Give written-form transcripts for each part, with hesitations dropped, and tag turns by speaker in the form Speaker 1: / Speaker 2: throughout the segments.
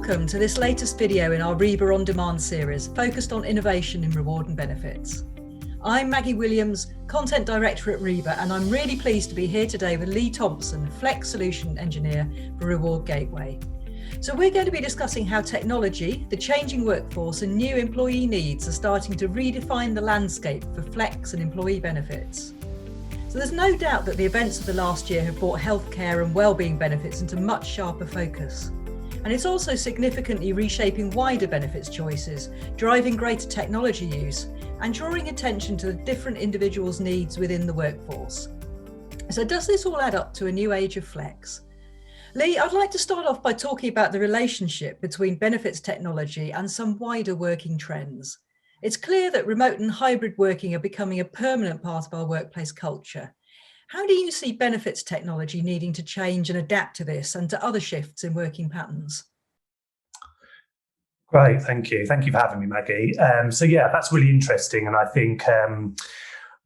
Speaker 1: Welcome to this latest video in our REBA On Demand series focused on innovation in reward and benefits. I'm Maggie Williams, Content Director at REBA, and I'm really pleased to be here today with Lee Thompson, Flex Solution Engineer for Reward Gateway. So we're going to be discussing how technology, the changing workforce and new employee needs are starting to redefine the landscape for flex and employee benefits. So there's no doubt that the events of the last year have brought healthcare and wellbeing benefits into much sharper focus. And it's also significantly reshaping wider benefits choices, driving greater technology use, and drawing attention to the different individuals' needs within the workforce. So does this all add up to a new age of flex? Lee, I'd like to start off by talking about the relationship between benefits technology and some wider working trends. It's clear that remote and hybrid working are becoming a permanent part of our workplace culture. How do you see benefits technology needing to change and adapt to this and to other shifts in working patterns?
Speaker 2: Great, thank you. Thank you for having me, Maggie. So yeah, that's really interesting. And I think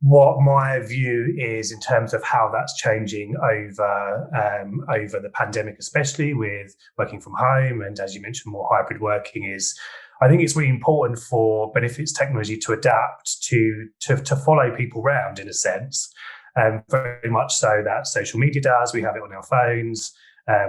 Speaker 2: what my view is in terms of how that's changing over the pandemic, especially with working from home and, as you mentioned, more hybrid working, is I think it's really important for benefits technology to adapt to follow people around in a sense. Very much so that social media does. We have it on our phones,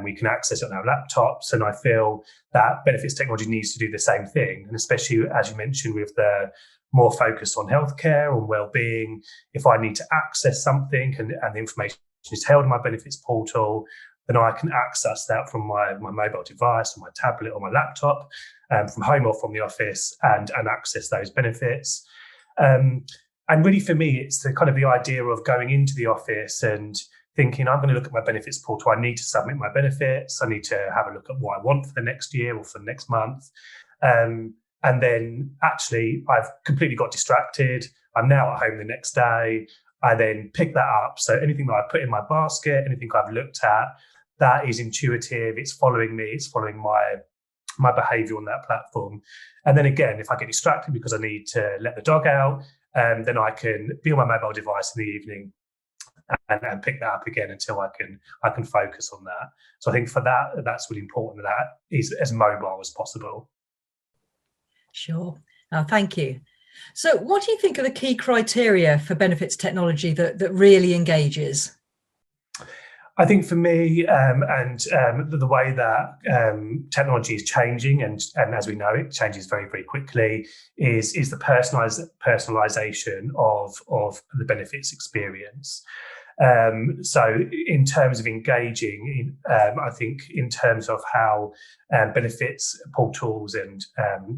Speaker 2: we can access it on our laptops, and I feel that benefits technology needs to do the same thing. And especially, as you mentioned, with the more focus on healthcare, on wellbeing, if I need to access something and the information is held in my benefits portal, then I can access that from my mobile device or my tablet or my laptop, from home or from the office, and access those benefits. And really, for me, it's the idea of going into the office and thinking, I'm going to look at my benefits portal. I need to submit my benefits. I need to have a look at what I want for the next year or for the next month. And then actually, I've completely got distracted. I'm now at home the next day. I then pick that up. So anything that I put in my basket, anything I've looked at, that is intuitive. It's following me. It's following my behavior on that platform. And then again, if I get distracted because I need to let the dog out, then I can be on my mobile device in the evening and pick that up again until I can focus on that. So I think for that, that's really important, that is as mobile as possible.
Speaker 1: Sure. Thank you. So what do you think are the key criteria for benefits technology that really engages?
Speaker 2: I think for me, the way that technology is changing, and as we know, it changes very, very quickly, is the personalization of the benefits experience. So in terms of engaging, I think in terms of how benefits portals and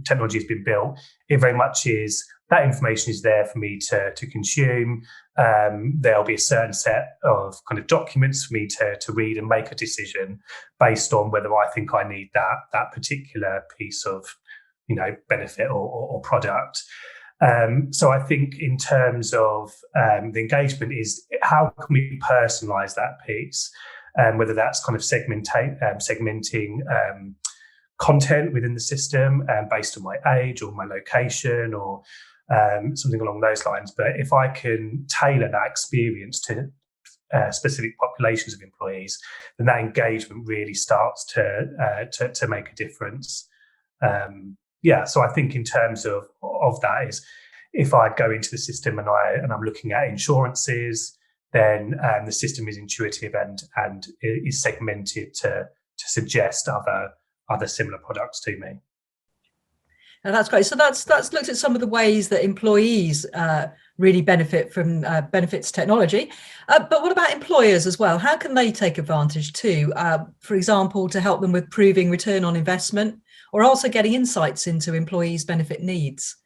Speaker 2: technology has been built, it very much is that information is there for me to consume. There'll be a certain set of documents for me to read and make a decision based on whether I think I need that particular piece of benefit or product. So I think in terms of the engagement is how can we personalize that piece, whether that's segmenting content within the system based on my age or my location or something along those lines. But if I can tailor that experience to specific populations of employees, then that engagement really starts to make a difference. So I think in terms of that is, if I go into the system and I'm looking at insurances, then the system is intuitive and is segmented to suggest other similar products to me.
Speaker 1: Now that's great. So that's looked at some of the ways that employees really benefit from benefits technology. But what about employers as well? How can they take advantage too? For example, to help them with proving return on investment, or also getting insights into employees' benefit needs?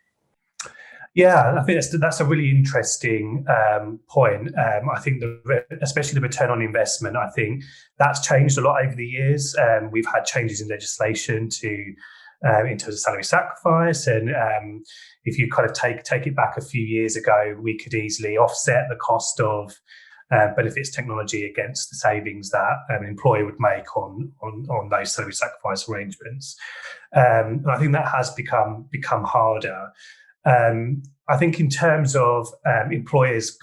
Speaker 2: Yeah, I think that's a really interesting point. I think especially the return on investment, I think that's changed a lot over the years. We've had changes in legislation in terms of salary sacrifice, and if you take it back a few years ago, we could easily offset the cost of benefits technology against the savings that an employer would make on those salary sacrifice arrangements. And I think that has become harder. I think in terms of employers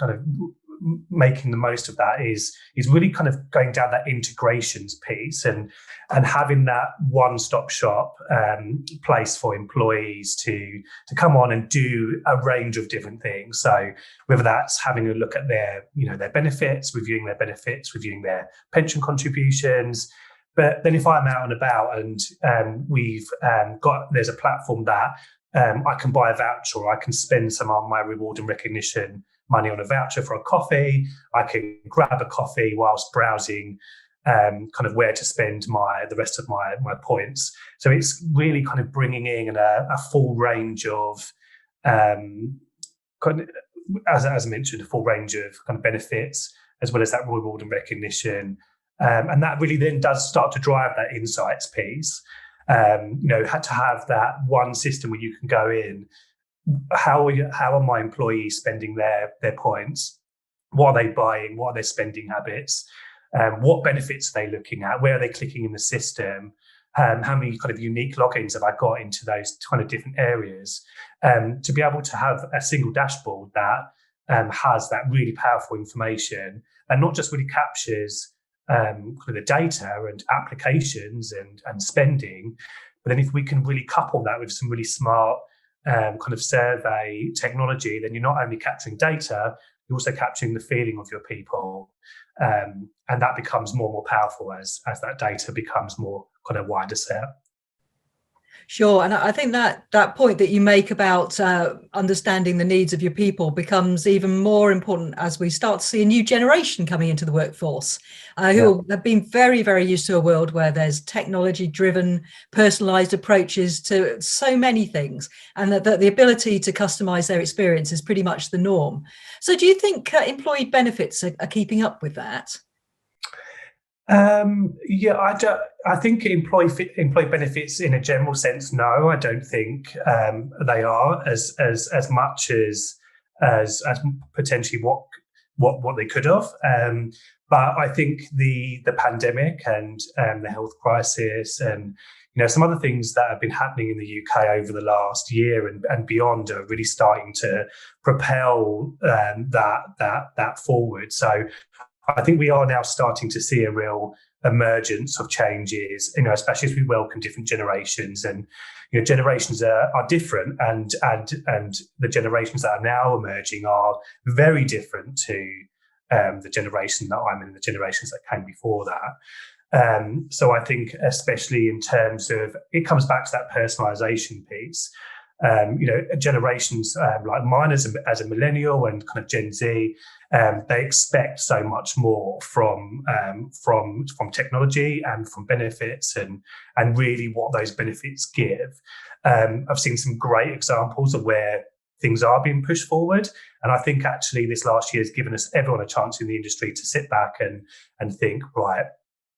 Speaker 2: making the most of that is really kind of going down that integrations piece and having that one-stop shop place for employees to come on and do a range of different things. So whether that's having a look at their benefits, reviewing their pension contributions. But then if I'm out and about and there's a platform that I can buy a voucher, or I can spend some of my reward and recognition money on a voucher for a coffee. I can grab a coffee whilst browsing kind of where to spend the rest of my points. So it's really kind of bringing in a full range of, kind of, as I mentioned, a full range of kind of benefits, as well as that reward and recognition. And that really then does start to drive that insights piece. Had to have that one system where you can go in. How are my employees spending their points? What are they buying? What are their spending habits? What benefits are they looking at? Where are they clicking in the system? How many kind of unique logins have I got into those kind of different areas? To be able to have a single dashboard that has that really powerful information and not just really captures kind of the data and applications and spending, but then if we can really couple that with some really smart kind of survey technology, then you're not only capturing data, you're also capturing the feeling of your people, and that becomes more and more powerful as that data becomes more kind of wider set.
Speaker 1: Sure. And I think that point that you make about understanding the needs of your people becomes even more important as we start to see a new generation coming into the workforce who have been very, very used to a world where there's technology-driven, personalised approaches to so many things, and that the ability to customise their experience is pretty much the norm. So do you think employee benefits are keeping up with that?
Speaker 2: I think employee benefits in a general sense, no, I don't think they are as much as potentially what they could have. But I think the pandemic and the health crisis and some other things that have been happening in the UK over the last year and beyond are really starting to propel that forward. So I think we are now starting to see a real emergence of changes, especially as we welcome different generations, and generations are different, and the generations that are now emerging are very different to the generation that I'm in, the generations that came before that. So I think, especially in terms of, it comes back to that personalisation piece. Generations like mine as a millennial and kind of Gen Z, they expect so much more from technology and from benefits and really what those benefits give. I've seen some great examples of where things are being pushed forward, and I think actually this last year has given everyone a chance in the industry to sit back and think, right,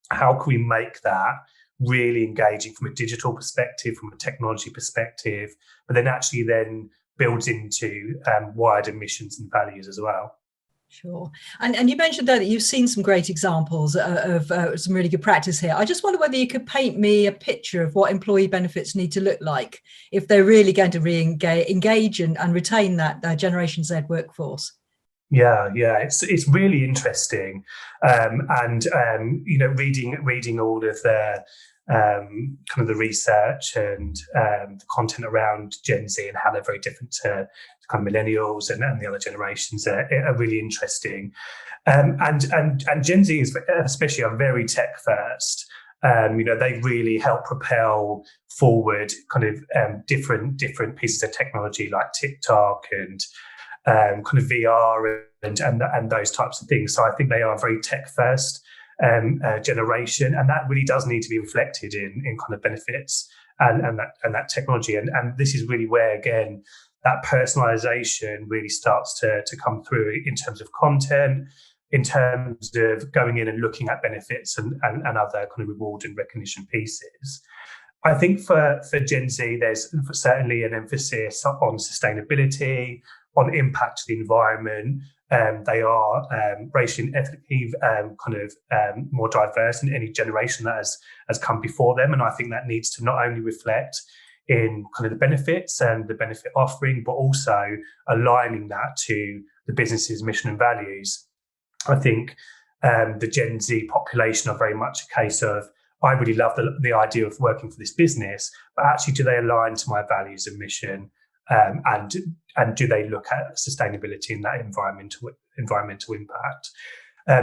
Speaker 2: how can we make that really engaging from a digital perspective, from a technology perspective, but then actually then builds into wider missions and values as well.
Speaker 1: Sure. And you mentioned there that you've seen some great examples of some really good practice here. I just wonder whether you could paint me a picture of what employee benefits need to look like if they're really going to engage and retain that Generation Z workforce.
Speaker 2: Yeah, it's really interesting, and reading all of the kind of the research and the content around Gen Z and how they're very different to kind of millennials and the other generations are really interesting, and Gen Z is especially are very tech first. They really help propel forward kind of different pieces of technology like TikTok and kind of VR and those types of things. So I think they are very tech first generation, and that really does need to be reflected in kind of benefits and that technology. And this is really where, again, that personalization really starts to come through in terms of content, in terms of going in and looking at benefits and other kind of reward and recognition pieces. I think for Gen Z, there's certainly an emphasis on sustainability, on impact to the environment. They are racially and ethnically more diverse than any generation that has come before them. And I think that needs to not only reflect in kind of the benefits and the benefit offering, but also aligning that to the business's mission and values. I think the Gen Z population are very much a case of, I really love the idea of working for this business, but actually, do they align to my values and mission? And do they look at sustainability and that environmental impact?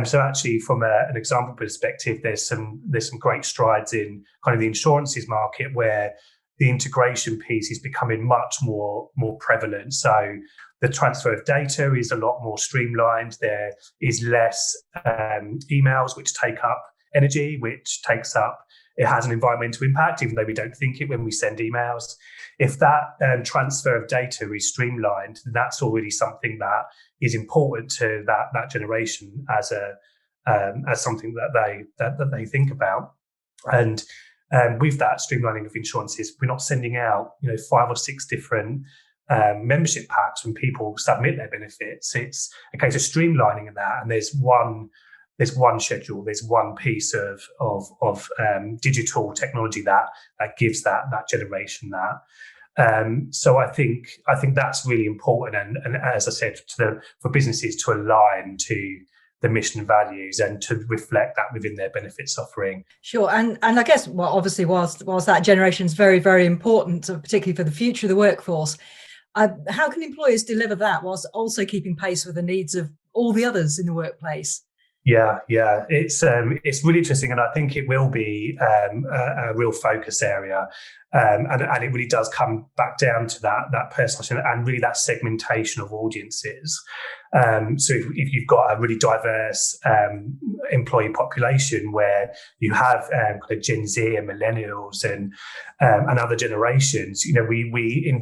Speaker 2: So actually, from an example perspective, there's some great strides in kind of the insurances market where the integration piece is becoming much more prevalent. So the transfer of data is a lot more streamlined. There is less emails which take up energy, it has an environmental impact, even though we don't think it when we send emails. If that transfer of data is streamlined, that's already something that is important to that generation as something that they think about. And with that streamlining of insurances, we're not sending out 5 or 6 different membership packs when people submit their benefits. It's a case of streamlining that, and there's one schedule, there's one piece of digital technology that gives that generation that. So I think that's really important, and as I said, for businesses to align to the mission and values and to reflect that within their benefits offering.
Speaker 1: Sure, and I guess, well, obviously, whilst that generation is very, very important, particularly for the future of the workforce, how can employers deliver that whilst also keeping pace with the needs of all the others in the workplace?
Speaker 2: Yeah, it's really interesting, and I think it will be a real focus area, and it really does come back down to that personalization and really that segmentation of audiences. So if you've got a really diverse employee population where you have kind of Gen Z and millennials and other generations, we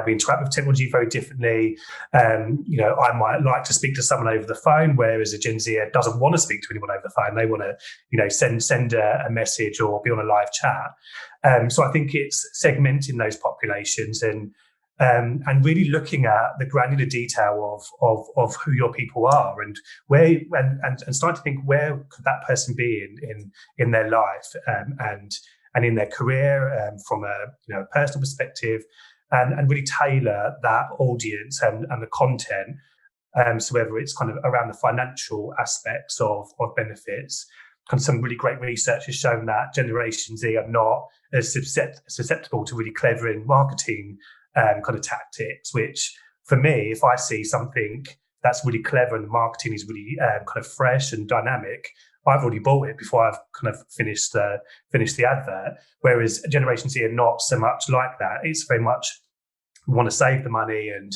Speaker 2: interact with technology very differently. I might like to speak to someone over the phone, whereas a Gen Z doesn't want to speak to anyone over the phone. They want to send a message or be on a live chat. So I think it's segmenting those populations and really looking at the granular detail of who your people are and where and starting to think, where could that person be in their life and in their career from a personal perspective, and really tailor that audience and the content. So whether it's kind of around the financial aspects of benefits, some really great research has shown that Generation Z are not as susceptible to really clever in marketing kind of tactics, which for me, if I see something that's really clever and the marketing is really kind of fresh and dynamic, I've already bought it before I've kind of finished the advert. Whereas Generation Z are not so much like that. It's very much, we want to save the money and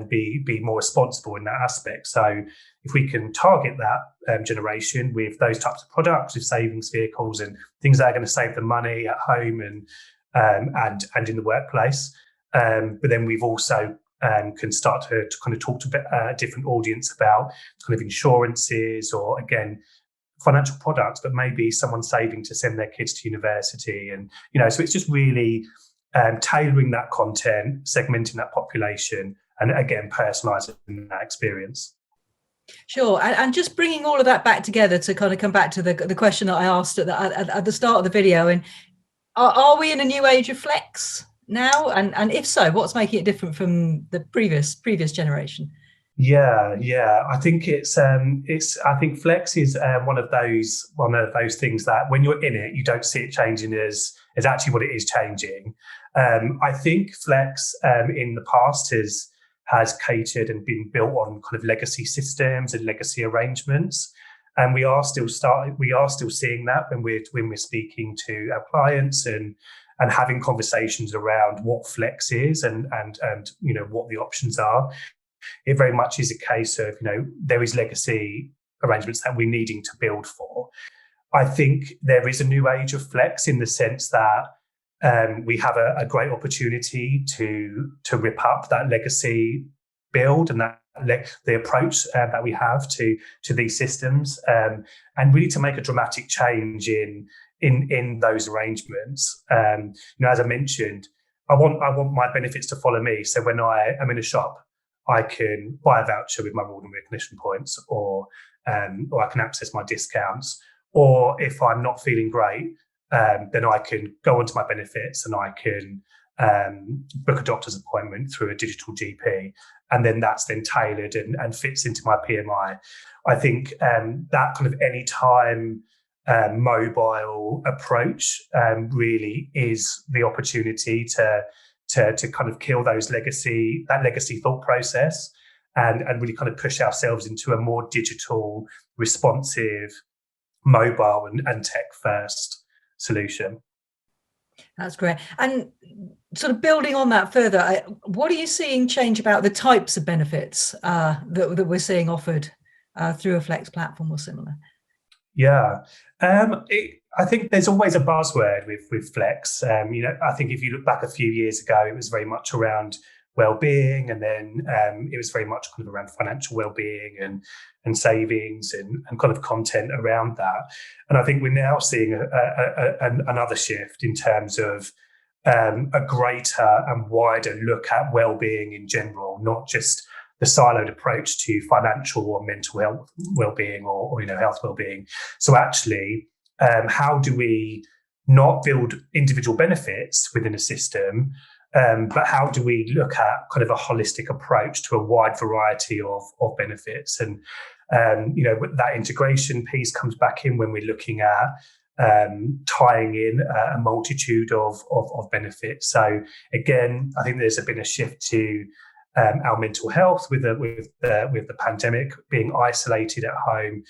Speaker 2: be more responsible in that aspect. So if we can target that generation with those types of products, with savings vehicles and things that are going to save them money at home and in the workplace, but then we've also can start to kind of talk to a different audience about kind of insurances or, again, financial products, but maybe someone saving to send their kids to university. And, so it's just really tailoring that content, segmenting that population, and, again, personalising that experience.
Speaker 1: Sure, and just bringing all of that back together to kind of come back to the question that I asked at the start of the video. And are we in a new age of flex now? And if so, what's making it different from the previous generation?
Speaker 2: Yeah. I think I think flex is one of those things that when you're in it, you don't see it changing as actually what it is changing. I think flex in the past has catered and been built on kind of legacy systems and legacy arrangements. And we are still seeing that when we're speaking to our clients and having conversations around what flex is and what the options are. It very much is a case of, there is legacy arrangements that we're needing to build for. I think there is a new age of flex in the sense that we have a great opportunity to rip up that legacy build and that the approach that we have to these systems, and really to make a dramatic change in those arrangements. As I mentioned, I want my benefits to follow me. So when I am in a shop, I can buy a voucher with my reward and recognition points, or I can access my discounts. Or if I'm not feeling great, then I can go onto my benefits and I can book a doctor's appointment through a digital GP, and then that's then tailored and fits into my PMI. I think that kind of anytime mobile approach really is the opportunity to kind of kill that legacy thought process and really kind of push ourselves into a more digital, responsive, mobile and tech first solution.
Speaker 1: That's great. And sort of building on that further, what are you seeing change about the types of benefits that we're seeing offered through a Flex platform or similar?
Speaker 2: Yeah, I think there's always a buzzword with Flex. I think if you look back a few years ago, it was very much around wellbeing, and then it was very much kind of around financial wellbeing and savings and kind of content around that. And I think we're now seeing another shift in terms of a greater and wider look at wellbeing in general, not just the siloed approach to financial or mental health wellbeing or health wellbeing. So actually, how do we not build individual benefits within a system, but how do we look at kind of a holistic approach to a wide variety of benefits? And that integration piece comes back in when we're looking at tying in a multitude of benefits. So again, I think there's been a shift to our mental health with the pandemic, being isolated at home.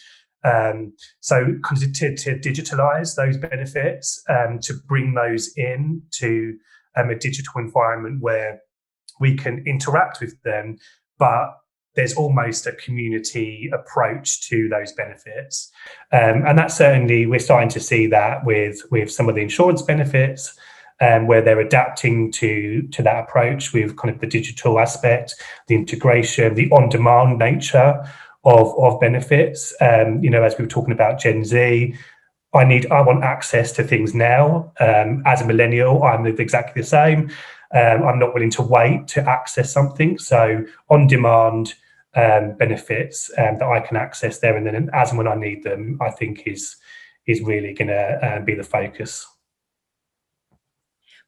Speaker 2: So kind of to digitalize those benefits, to bring those in to a digital environment where we can interact with them, but there's almost a community approach to those benefits. And that's certainly, we're starting to see that with some of the insurance benefits, where they're adapting to that approach with kind of the digital aspect, the integration, the on-demand nature of benefits. As we were talking about Gen Z, I want access to things now. As a millennial, I'm exactly the same. I'm not willing to wait to access something. So on-demand benefits that I can access there and then as and when I need them, I think is really going to be the focus.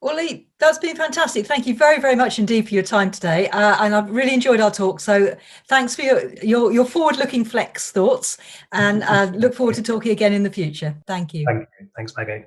Speaker 1: Well, Lee, that's been fantastic. Thank you very, very much indeed for your time today. And I've really enjoyed our talk. So thanks for your forward-looking Flex thoughts, and look forward to talking again in the future. Thank you.
Speaker 2: Thank you. Thanks, Maggie.